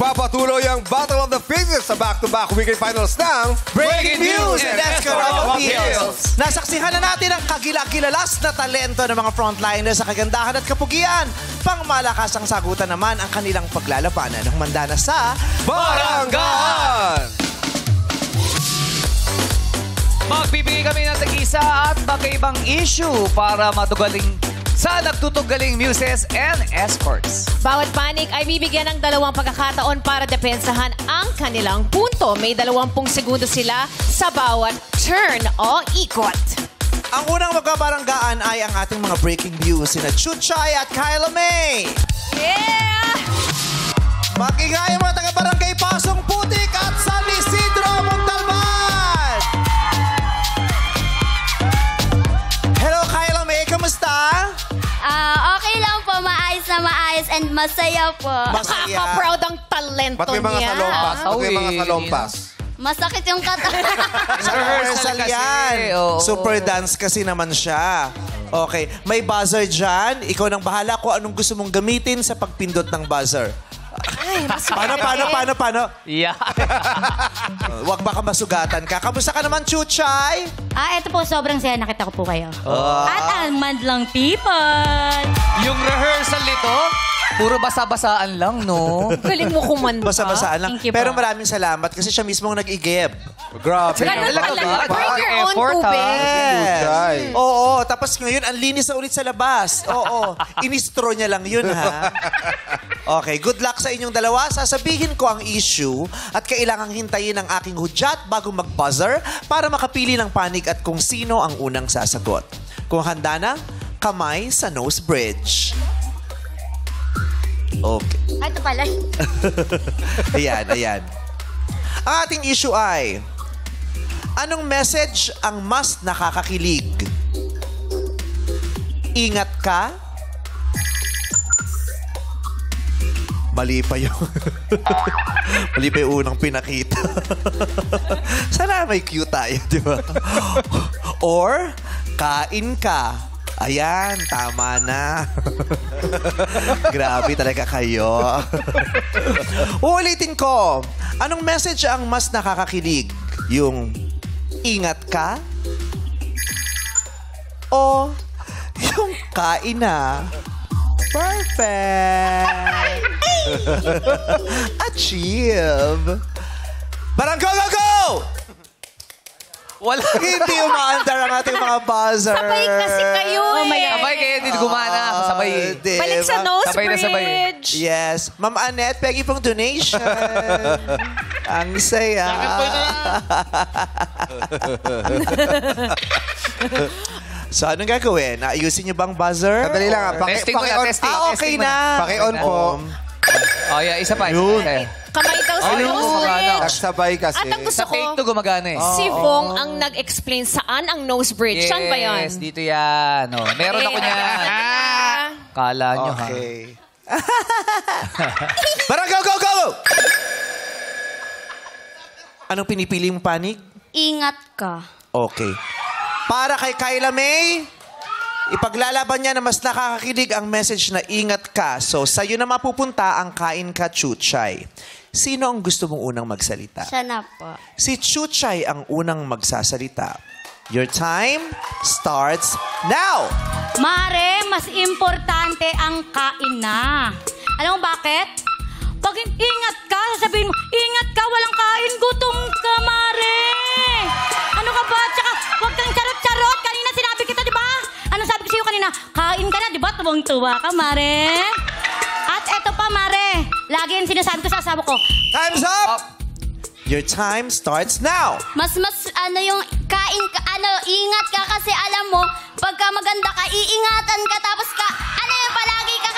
Nagpapatuloy ang Battle of the Faces sa back-to-back weekend finals ng Breaking News and Escarapa Appeals. Nasaksihan na natin ang kagila-kilalas na talento ng mga frontliners sa kagandahan at kapugian. Pangmalakas ang sagutan naman ang kanilang paglalabanan ng mandana sa Baranggahan! Magbibigay kami ng tag-isa at magkaibang issue para matugaling sa nagtutugaling muses and escorts. Bawat panig ay bibigyan ng 2 pagkakataon para depensahan ang kanilang punto. May 20 segundo sila sa bawat turn o ikot. Ang unang magkabaranggaan ay ang ating mga breaking news sina Chuchay at Kyla May. Yeah! Mag-ingay ang mga taga-barangay Pasong Putik at San Isidro Montalban! Hello, Kyla May. Kamusta? Okay lang po. Maayos and masaya po. Masaya. Nakaka-proud ang talento Ba't may mga niya. salompas? Ba't may mga salompas? Masakit yung katawan. Sa rehearsal kasi. yan. Oo. Super dance kasi naman siya. Okay. May buzzer dyan. Ikaw nang bahala kung anong gusto mong gamitin sa pagpindot ng buzzer. Ay, mas Paano? Yeah. Huwag baka masugatan ka. Kamusta ka naman, Chuchay? Ito po, sobrang saya. Nakita ko po kayo. At ang madlang people. Yung rehearsal nito, puro basa-basaan lang, no? galing mo kumanta. Basa-basaan lang. Thank you po. Pero maraming salamat kasi siya mismo ang nag-igib. Grabe. Ganun Talaga pala. ba? Bring your own Effort, ha? tubig. Chuchay. Oo, tapos ngayon, ang linis na ulit sa labas. Oo, inistro niya lang yun, ha? Okay, good luck sa inyong dalawa. Sasabihin ko ang issue at kailangang hintayin ang aking hudyat bago mag-buzzer para makapili ng panig at kung sino ang unang sasagot. Kung handa na, kamay sa nose bridge. Okay. Ito pala. Ayan. Ang ating issue ay, anong message ang mas nakakakilig? Ingat ka? Mali pa yung... Mali pa yung unang pinakita. Sana may cue tayo, di ba? Or, kain ka. Ayan, tama na. Grabe talaga kayo. Uulitin ko. Anong message ang mas nakakakilig? Yung ingat ka? O yung kain na? Perfect! Achieve! Parang go, go, go! Wala. Hindi umaandar ang ating mga buzzer. Sabay kasi kayo eh. Sabay kayo, hindi gumana. Sabay. Diba? Balik sa nose Sabay na sabay. bridge. Yes. Ma'am Annette, pegi pong donation. Ang saya. So, anong gagawin? Ayusin niyo bang buzzer? Sandali lang. Testing muna, testing. Okay Testing muna. na. Paki-on po. Oh, yeah, isa pa. Yun. Kamay daw sa nose bridge. Nagsabay kasi. At ang gusto Sa ko, take 2 gumagana eh. si Fong ang nag-explain saan ang nose bridge. Saan ba yan? Yes, dito yan. Oh, meron ako niyan. Kala nyo, ha? Okay. Parang go, go, go! Anong pinipili mong panig? Ingat ka. Okay. Para kay Kyla May, ipaglalaban niya na mas nakakakilig ang message na ingat ka. So, sa'yo na mapupunta ang kain ka, Chuchay. Sino ang gusto mong unang magsalita? Siya na po. Si Chuchay ang unang magsasalita. Your time starts now! Mare, mas importante ang kain na. Alam mo bakit? Pag ingat ka, sasabihin mo, ingat ka, walang kain, gutom ka, Mare. Ano ka ba? Tsaka, huwag kang charot-charot. Kanina sinabi kita, di ba? Ano sabi ko sa'yo kanina? Kain ka na, di ba? Tuwang-tuwa ka, Mare. At eto pa, Mare. Lagi yung sinasabi ko sa asawa ko, Time's up! Your time starts now! mas yung kain ka, ingat ka kasi alam mo, pagka maganda ka, iingatan ka, tapos ka, yung palagi ka,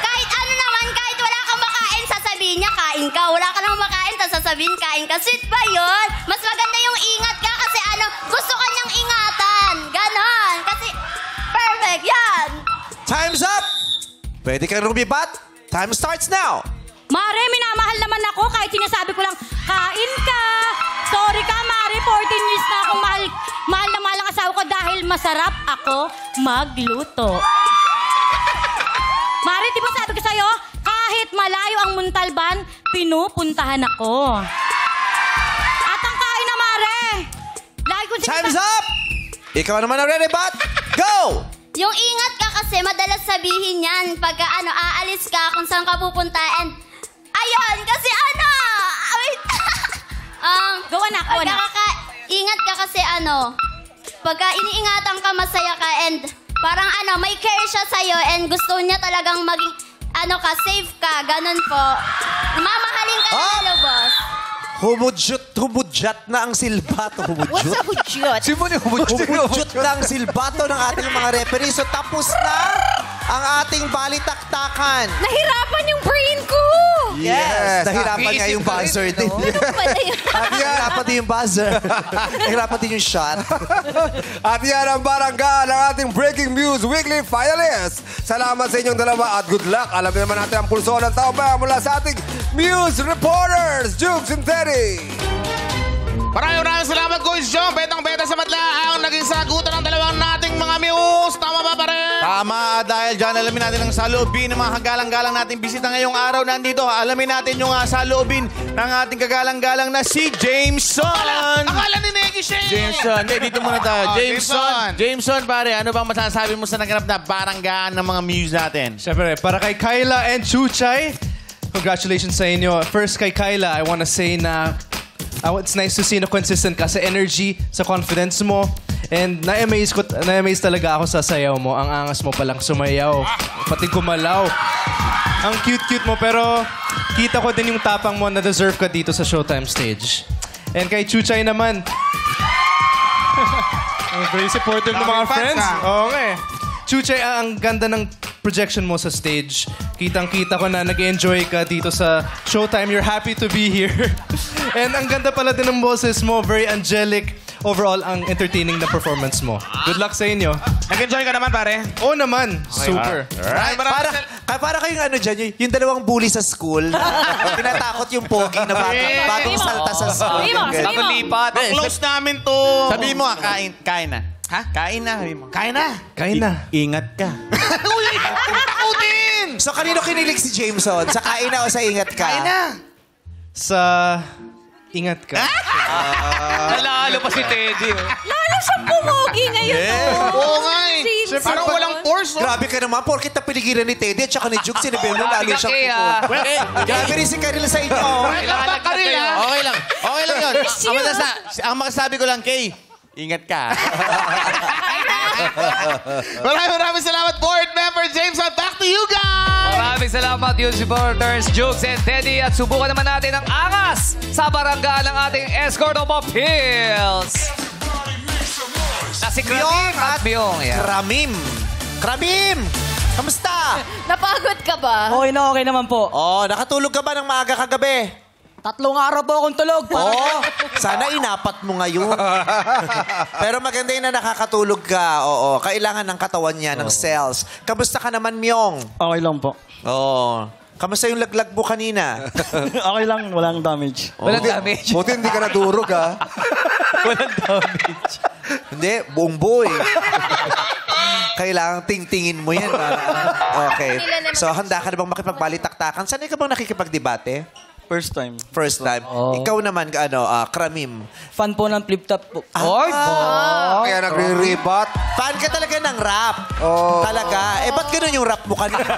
kahit ano naman, kahit wala kang makain, sasabihin niya, kain ka, wala ka nang makain, tapos sasabihin, kain ka, sweet ba yun? Mas maganda yung ingat ka kasi gusto ka niyang ingatan, ganon, kasi, perfect, yan. Time's up! Pwede kang lumipat. Time starts now! Mare, minamahal naman ako kahit sinasabi ko lang, kain ka. Sorry ka, Mare, 14 years na akong mahal na mahal ang asawa ko dahil masarap ako magluto. Mare, di ba sabi ko sa'yo, kahit malayo ang Montalban, pinupuntahan ako. At ang kain na, Mare. Lagi ko Time's up! Ikaw naman ang ready, but go! Yung ingat ka kasi, madalas sabihin yan pagka aalis ka kung saan ka pupunta and ayun, kasi wait. Go anak, go anak. Ingat ka kasi pagka iniingatan ka, masaya ka and parang may care siya sa'yo and gusto niya talagang maging safe ka, ganun po. Mamahalin ka na boss. Humudyat na ang silbato. What's a hudyot? Simon yung Humudyot na ang silbato ng ating mga referee. So tapos na ang ating balitaktakan. Nahirapan yung brain ko! Yes! Nahirapan nga yung buzzer din. Nahirapan din yung buzzer. Nahirapan din yung shot. At yan ang barangay ng ating Breaking News Weekly Finalists. Salamat sa inyong dalawa at good luck. Alam naman natin ang pulso ng tao ba mula sa ating Muse Reporters, Jukes and Teddy. Maraming salamat, Coach John. Betang-beta sa matla ang naging sagutan ng dalawang nating mga Muse. Tama ba, pare? Tama, dahil dyan alamin natin ang saloobin ng mga kagalang-galang nating bisita ngayong araw nandito. Alamin natin yung saloobin ng ating kagalang-galang na si Jameson. Akala ni Neki siya. Jameson, hindi, dito muna tayo. Oh, Jameson, Jameson, pare, ano bang masasabi mo sa naganap na baranggaan ng mga Muse natin? Siyempre, para kay Kyla and Chuchay, congratulations sa inyo. First kay Kyla, I wanna say na it's nice to see na consistent ka sa energy, sa confidence mo. And na-amaze talaga ako sa sayaw mo. Ang angas mo palang sumayaw. Pati gumalaw. Ang cute-cute mo, pero kita ko din yung tapang mo na deserve ka dito sa Showtime stage. And kay Chuchay naman, very supportive ng mga friends. Oo nga eh. Chuchay, ang ganda ng projection mo sa stage. Kitang-kita ko na nag-enjoy ka dito sa Showtime. You're happy to be here. And ang ganda pala din ng boses mo. Very angelic. Overall, ang entertaining na performance mo. Good luck sa inyo. Nag-enjoy ka naman, pare? Oo naman. Super. Alright, Para kayong yung dalawang bully sa school. Tinatakot yung pogi na bagong salta sa school. Sabi mo. lipat. close namin to. Sabi mo, kain na. Ha? Kain na, sabi mo. Kain na. Kain na. Ingat ka. Uy, takutin. So kanino kinilig si Jameson? Sa kain na o sa ingat ka? Kain na. Sa ingat ka. Nalalo pa si Teddy. Lalo siyang pumogi ngayon. Oo nga eh. Jameson. Parang walang force. Grabe ka naman. Porkit napiligiran ni Teddy at saka ni Juke, sinibel mo lalo siyang Kaya, Grabe rin si Karil sa inyo. kailangan Baka rin, kayo. ah. Okay lang. Okay lang yun. Ang makasabi ko lang, Kay, ingat ka. Maraming salamat, board member Jameson. Back to you guys. Maraming salamat, News Reporters, Jukes and Teddy. At subukan naman natin ang angas sa barangay ng ating escort of appeals. Na si Kramim at Byong. Kramim! Kamusta? Napagod ka ba? Okay naman po. Oh, nakatulog ka ba ng maaga kagabi? 3 araw po akong tulog. Oo. Sana inapat mo ngayon. Pero maganda yun na nakakatulog ka. Oo. Kailangan ng katawan niya, ng cells. Kamusta ka naman, Myong? Okay lang po. Oo. Kamusta yung laglag mo kanina? Okay lang, walang damage. Walang damage. Buti hindi ka nadurog, ha? Walang damage. Hindi, buong buo eh. Kailangan ting-tingin mo yan. Okay. So, handa ka na bang makipagbalitaktakan? Sanay ka bang nakikipagdebate? First time. First time. Ikaw naman, Kramim. Fan po ng flip-top po. Oy, Kaya nagre-rebut. Fan ka talaga ng rap. Talaga. Eh, ba't ganun yung rap mo kanina?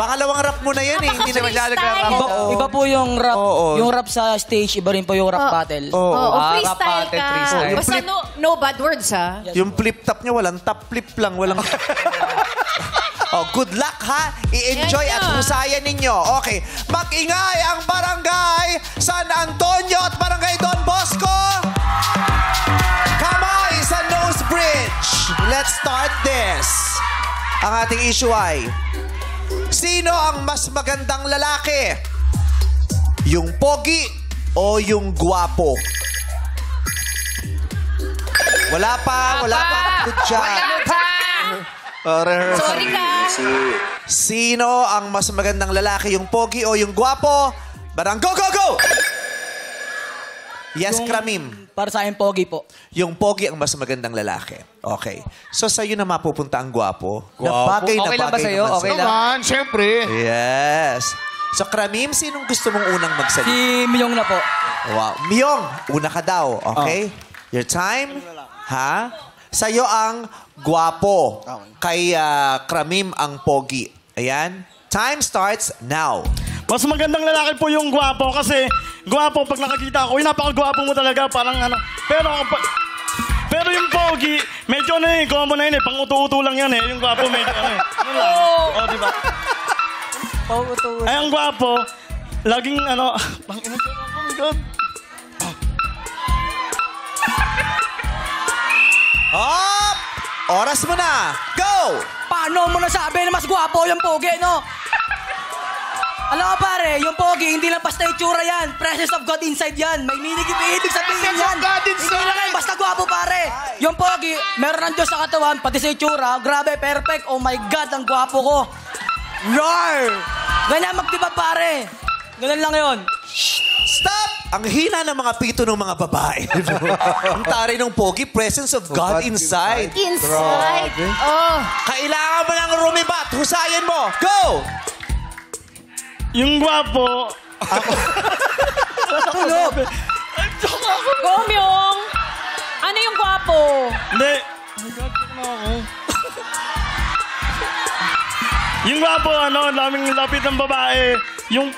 Pangalawang rap mo na yan eh. Hindi na masyado ka rap. Iba po yung rap. Oo. Yung rap sa stage, iba rin po yung rap battle. Oo. Freestyle kapatid, ka. freestyle. Basta no bad words, ha? Yung flip-top niya, walang top flip lang. Walang... good luck ha. I-enjoy Yan at na. husayan ninyo. Okay. Mag-ingay ang barangay San Antonio at barangay Don Bosco. Kamay sa Nose Bridge. Let's start this. Ang ating issue ay, sino ang mas magandang lalaki? Yung pogi o yung guwapo? Wala pa. Good job. Sorry ka. Sino ang mas magandang lalaki? Yung pogi o yung guwapo? Barang go! Yes, Kramim. Para sa akin, pogi po. Yung pogi ang mas magandang lalaki. Okay. So, sa'yo na mapupunta ang guwapo. Na bagay na Okay lang ba bagay sa'yo? naman Okay lang. Naman, syempre. Yes. So, Kramim, sinong gusto mong unang magsalita? Si Myong na po. Wow. Myong, una ka daw, okay? Your time, ha? Sa'yo ang gwapo. Kay Kramim ang pogi. Ayan. Time starts now. Mas magandang lalaki po yung gwapo kasi gwapo pag nakakita ako, napakagwapo mo talaga, parang ano. Pero yung pogi, medyo ano common na yun pang-uto-uto lang yan yung gwapo medyo ano Ano lang. Oh, di ba? Ay, ang gwapo, laging ano, oh my God. Up! Oras mo na. Go! Paano mo nasabi na mas gwapo yung pogi, no? Alam mo pare, yung pogi, hindi lang basta itsura yan. Presence of God inside yan. May ibig sabihin yan. Hindi lang yan, basta gwapo pare. Yung pogi, meron ng Diyos sa katawan, pati sa itsura. Grabe, perfect. Oh my God, ang gwapo ko. Roar! Ganyan magdiba pare. Ganyan lang yun. Stop! Ang hina ng mga pito ng mga babae. Ang taray ng pogi, presence of God inside. Inside. Oh. Kailangan mo ng rumibat. Husayin mo. Go! Yung gwapo, Tulog. Go, Myong. Ano yung gwapo? hindi. Oh my God, na ako. Yung gwapo, ano, daming lapit ng babae. Yung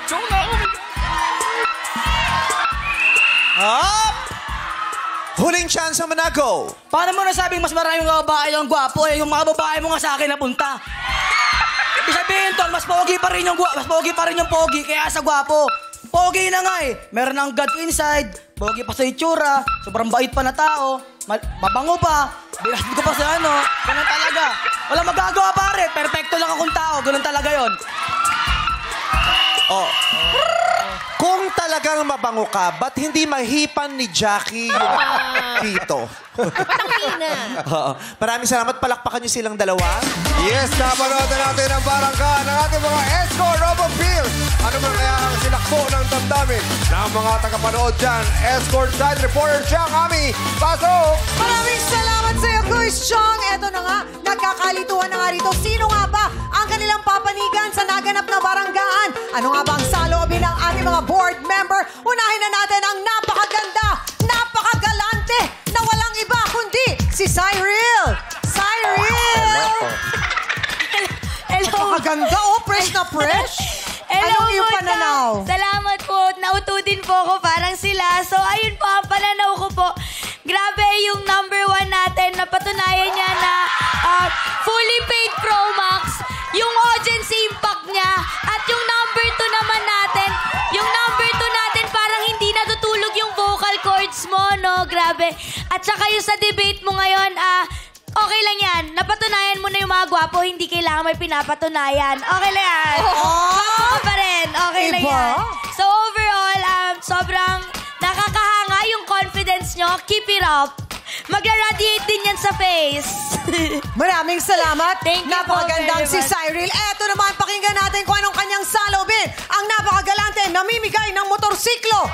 Joke na ako. Up! Huling chance mo na, go. Paano mo nasabing mas maraming mga babae yung gwapo yung mga babae mo nga sa akin napunta? Ibig sabihin, tol, mas pogi pa rin yung pogi kaya sa gwapo. Pogi na nga Meron ng God inside, pogi pa sa itsura, sobrang bait pa na tao, mabango pa, bilasd ko pa sa ano, ganun talaga. Walang magagawa pare, perfecto lang akong tao, ganun talaga yon. Oh. Kung talagang mabango ka, ba't hindi mahipan ni Jackie yung pito? Patangina. Maraming salamat. Palakpakan niyo silang dalawa. Yes, napanood na natin ang barangka ng ating mga Escort Robo Pills. Ano man kaya ang sinakbo ng damdamin ng mga tagapanood dyan? Escort Side Reporter Chang Ami. Pasok! Maraming salamat sa iyo, Kuya Chong. Eto na nga, nagkakalituhan na nga rito. Sino nga ba ang kanilang papanigan sa naganap na baranggaan? Ano nga ba ang saloobin ng ating mga board member? Unahin na natin ang napakaganda, napakagalante, na walang iba kundi si Cyril. Cyril! Hello. Napakaganda, fresh na fresh. Hello, Anong iyong Mona. pananaw? Salamat po. Nauto din po ako parang sila. So, ayun po ang pananaw ko po. Grabe yung #1 natin. Napatunayan niya na fully paid Pro Max. Yung audience impact niya. At yung #2 naman natin. Yung #2 natin parang hindi natutulog yung vocal cords mo, no? Grabe. At saka yung sa debate mo ngayon, okay lang yan. Napatunayan mo na yung mga gwapo, hindi kailangan may pinapatunayan. Okay lang yan. Gwapo ka pa rin. Okay lang Iba? yan. So overall, sobrang nakakahanga yung confidence nyo. Keep it up. Magra-radiate din yan sa face. Maraming salamat. Thank you Napakagandang po si very much. Cyril. Eto naman, pakinggan natin kung anong kanyang salobin. Ang napakagalante, namimigay ng motorsiklo.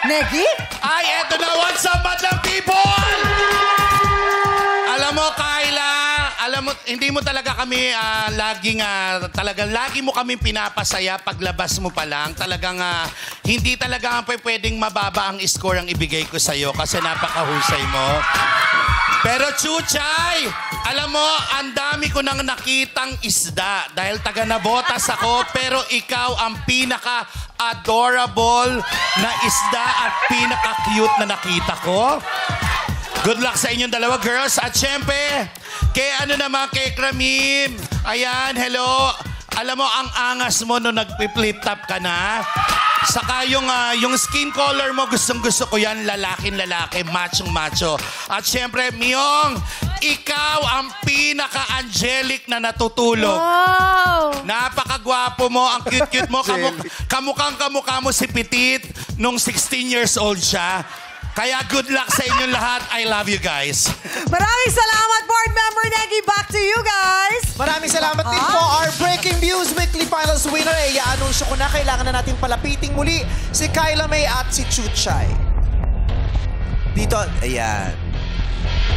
Negi? Ay, eto na. What's up, madlang people? Alam mo, Kyla, hindi mo talaga kami talagang lagi mo kami pinapasaya paglabas mo pa lang. Talagang hindi talaga pwedeng mababa ang score ang ibigay ko sa'yo kasi napakahusay mo. Pero Chuchay, alam mo, ang dami ko nang nakitang isda dahil taga Nabotas ako, pero ikaw ang pinaka-adorable na isda at pinaka-cute na nakita ko. Good luck sa inyong dalawa, girls. At syempre, kay Kramim. Ayan, hello. Alam mo, ang angas mo nung nag-flip top ka na. Saka yung skin color mo, gustong-gusto ko yan. Lalaking-lalaki, machong-macho. At syempre, Myong, ikaw ang pinaka-angelic na natutulog. Wow! Napakagwapo mo, ang cute-cute mo. Kamukhang-kamukha mo si Petit nung 16 years old siya. Kaya good luck sa inyong lahat. I love you guys. Maraming salamat, board member Negi. Back to you guys. Maraming salamat din po. Our Breaking News Weekly Finals winner. I-anunsyo ko na, kailangan na natin palapiting muli si Kyla May at si Chuchay. Dito, ayan.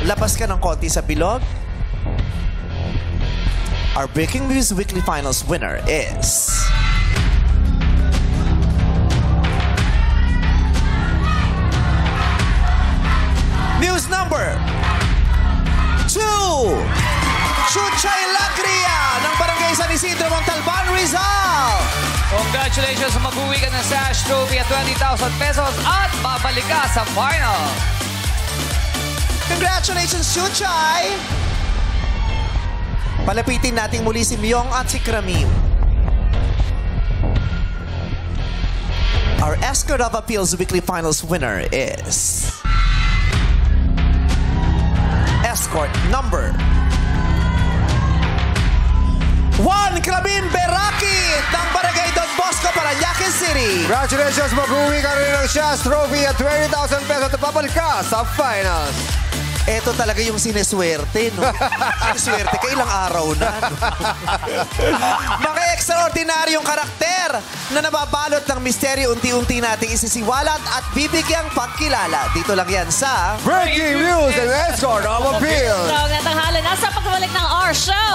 Labas ka ng konti sa bilog. Our Breaking News Weekly Finals winner is... News number 2, Chuchay Lacria ng Barangay San Isidro, Montalban, Rizal. Congratulations! Mag-uwi ka ng Sash Trophy at 20,000 pesos at babalik ka sa final. Congratulations, Chuchay! Palapitin natin muli si Myong at si Kramim. Our Escort of Appeals Weekly Finals winner is... Escort number 1, Kramim Berakit ng Barangay Don Bosco, Parañaque City. Congratulations! Mag-uwi ka rin ng Shaz Trophy at 20,000 pesos at babalik ka sa finals. Ito talaga yung sineswerte, no? Sineswerte ka, ilang araw na. No? Mga ekstraordinaryong karakter na nababalot ng misteryo, unti-unti nating isisiwalat at bibigyang pagkilala. Dito lang yan sa... Breaking News and Escort of Appeals. Strong na tanghali. Nasa pagbalik ng our show.